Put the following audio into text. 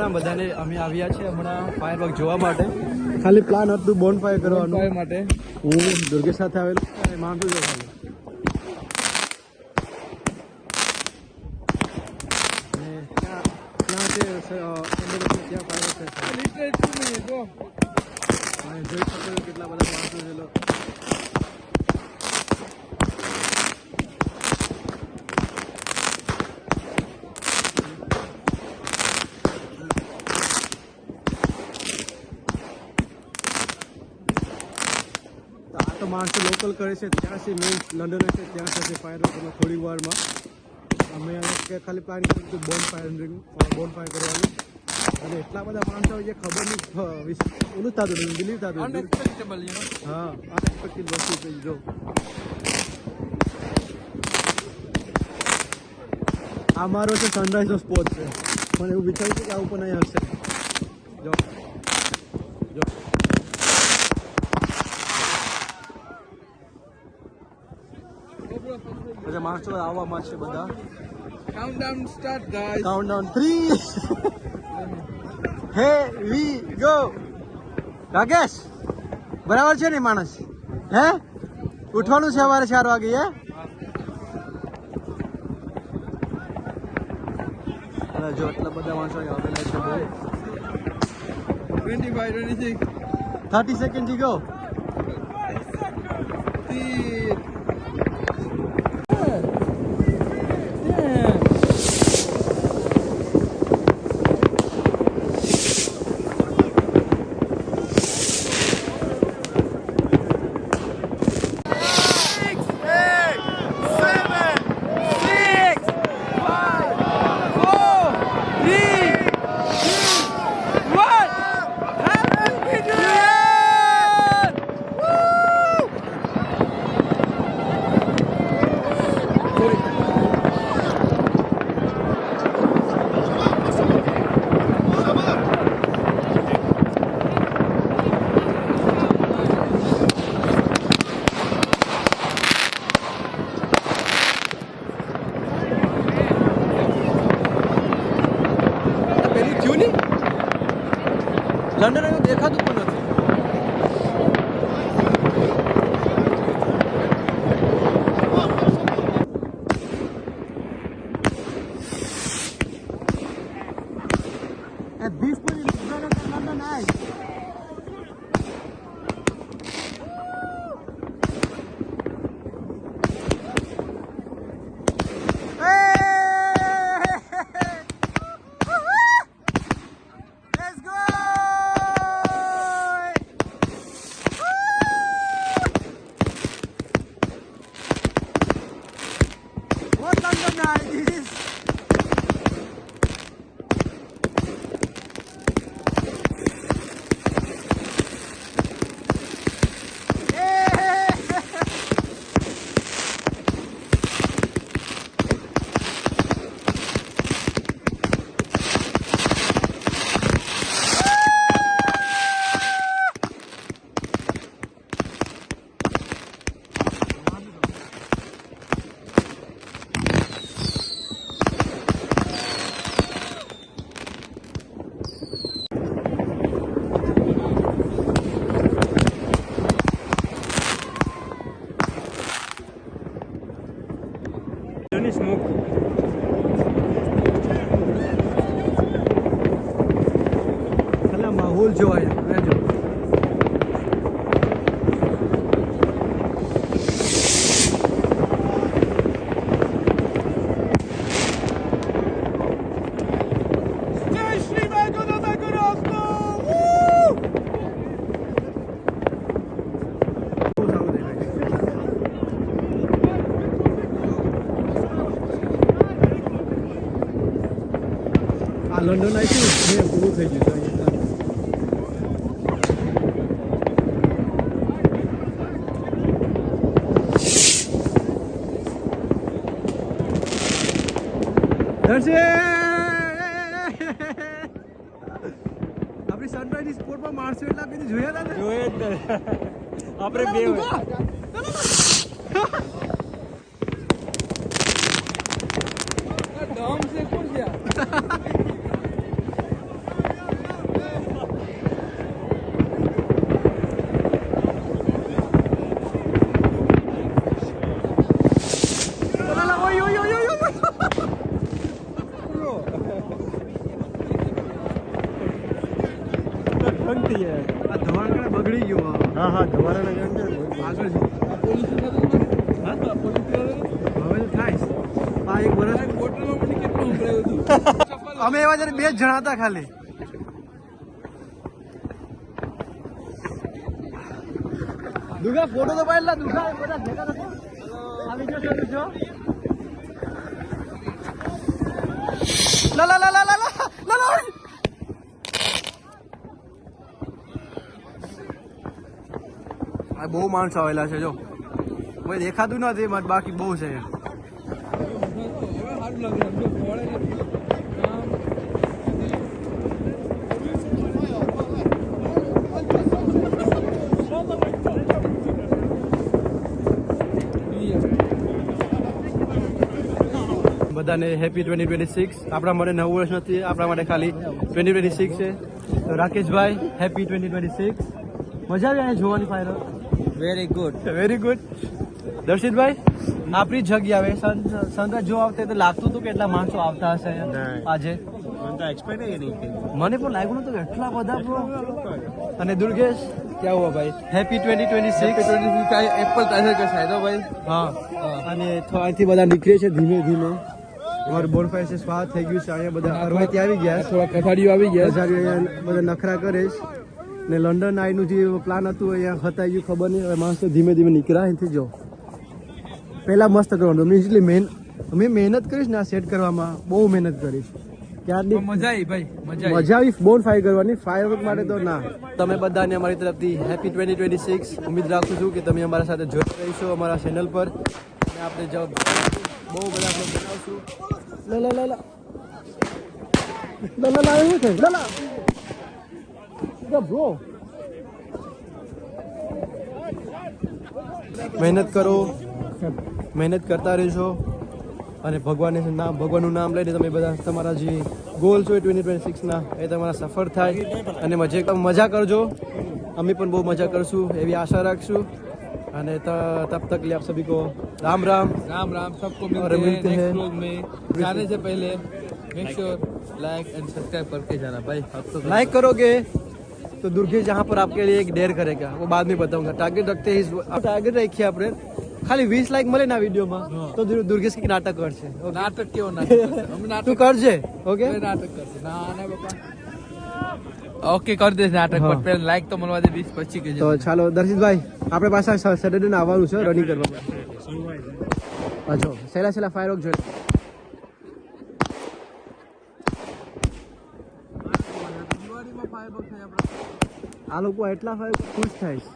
નમસ્કાર બધાને. અમે આવ્યા છીએ હમણાં ફાયર વર્ક જોવા માટે. ખાલી પ્લાન હતું બોન ફાયર કરવાનું માટે. હું દુર્ગેશ સાથે આવેલો માણસો જો ખાલી જોઈ શકો છો કેટલા બધા માણસો છે. તો માણસો લોકલ કરે છે ત્યાંથી મેઇન લંડન હશે ત્યાં થશે ફાયર વર્ક થોડી વારમાં. અમે ખાલી પ્લાન કર્યું હતું બોન ફાયર કરવાનું અને એટલા બધા માણસો જે ખબર નહીં ઓલું થતું નહીં બિલીવ થતું. હા અનએક્સપેક્ટેડ વસ્તુ છે. જો આ મારો છે સનરાઈઝનો સ્પોટ છે. મને એવું વિચાર્યું છે કે આવું પણ અહીં હશે. જો બધા માણસો આવવામાં છે બધા. Countdown start guys. કાઉન્ટડાઉન 3 હે વી ગો. રાકેશ બરાબર છે ને માણસ? હે ઉઠવાનું છે સવારે 4 વાગે. હે જો એટલા બધા માણસો આવેલા છે. 25 26 30 સેકન્ડ થી ગો. લંડન દેખાતું પણ નથી. At this point, it's better than London Eye. Smoke. ખાલી માહોલ જોવાય. આ લંડન આવી છે પૂરું થઈ ગયું. આપણી સનરાઈઝ સ્પોર્ટમાં માણસો એટલા કદી જોયા હતા. જોયે જ આપણે બે દમ છે કોણ છે. આગળ છે. હવે તો થાય એક વર્ષ અમે એવા જયારે 2 જણા હતા ખાલી. દુગા ફોટો તો પાડેલા દુગા બધા ભેગા થતા આવી ગયો છે જો લા લા લા લા લા લા લા આ બહુ માણસો આવેલા છે જો કોઈ દેખાતું નથી બાકી બહુ છે. બધાને હેપી 2026. આપણા માટે 9 વર્ષ નથી, આપણા માટે ખાલી 2026 છે. તો રાકેશભાઈ હેપી 2026. મજા આવી અહીંયા જોવાની fire. Very good. Very good. દર્શિતભાઈ આપણી જગ્યા આવે સનરાઈઝ જો આવતે તો લાગતું હતું કે એટલા માણસો આવતા હશે આજે. મને પણ લાગ્યું નતું કે એટલા બધા bro. અને દુર્ગેશ क्या हुआ भाई हैप्पी 2026 एप्पल टाइगर का शायद हो भाई. હા અને અહીંથી બધા નીકળે છે ધીમે ધીમે. અમારું બોનફાયર છે સ્વાગત થઈ ગયું છે. અહીંયા બધા અરવાઈથી આવી ગયા, થોડા કથાડીઓ આવી ગયા. કથાડીઓ અહીંયા બધા નખરા કરે છે. ને લંડન આઈનું જે પ્લાન હતું અહીંયા હતાઈ ગયું ખબર નહીં. હવે માણસો ધીમે ધીમે નીકળ્યા અહીંથી. જો પહેલા મસ્ત કરવાનું અમે મહેનત કરીશ ને આ સેટ કરવામાં બહુ મહેનત કરીશ. મજા આવી ભાઈ, મજા આવી બોન ફાયર કરવાની. ફાયરવર્ક માટે તો ના. તમે બધાને અમારી તરફથી હેપી 2026. ઉમ્મીદ રાખું છું કે તમે અમારા સાથે જોઈ રહીશો અમારા ચેનલ પર. અને આપણે જવાબ બહુ બધા બ્લોગ બનાવશું. લા લા લા લા લા લા લા એવું છે લા લા બ્રો. મહેનત કરો, મહેનત કરતા રહેશો અને ભગવાનનું નામ લઈને તમે બધા તમારા જે ગોલ છે 2026ના એ તમારા સફળ થાય અને મજા કરજો. અમે પણ બહુ મજા કરશું એવી આશા રાખશું. અને તબ તક લે આપ સभी को राम राम. राम राम. सबको और मिलते मिलते हैं हैं. नेक्स्ट व्लॉग में. जाने से पहले make sure like and subscribe करके जाना भाई. अब तो लाइक करोगे तो दुर्गेश यहाँ पर आपके लिए एक डेयर करेगा, वो बाद में बताऊंगा. टारगेट रखते हैं, टारगेट रखिए આપણે ખાલી 20 લાઈક મળે ના વિડીયોમાં તો દુર્ગેશ કઈક નાટક કરશે. नाटक क्यों नाटक हम नाटक તું કરજે. ઓકે नाटक करते ना ना बापा. ઓકે કરી દેશે નાટક. હા. પણ પહેલા લાઈક તો મળવા દે 20-25 કે. તો ચાલો દર્શિતભાઈ આપણે પાછા સેટરડે ને આવવાનું છે રનિંગ કરવા માટે. અચ્છા છેલ્લા ફાયરવર્ક જોઈએ. દિવાળીમાં ફાયર થાય આપણે. આ લોકો એટલા ફાયર ખુશ થાય છે.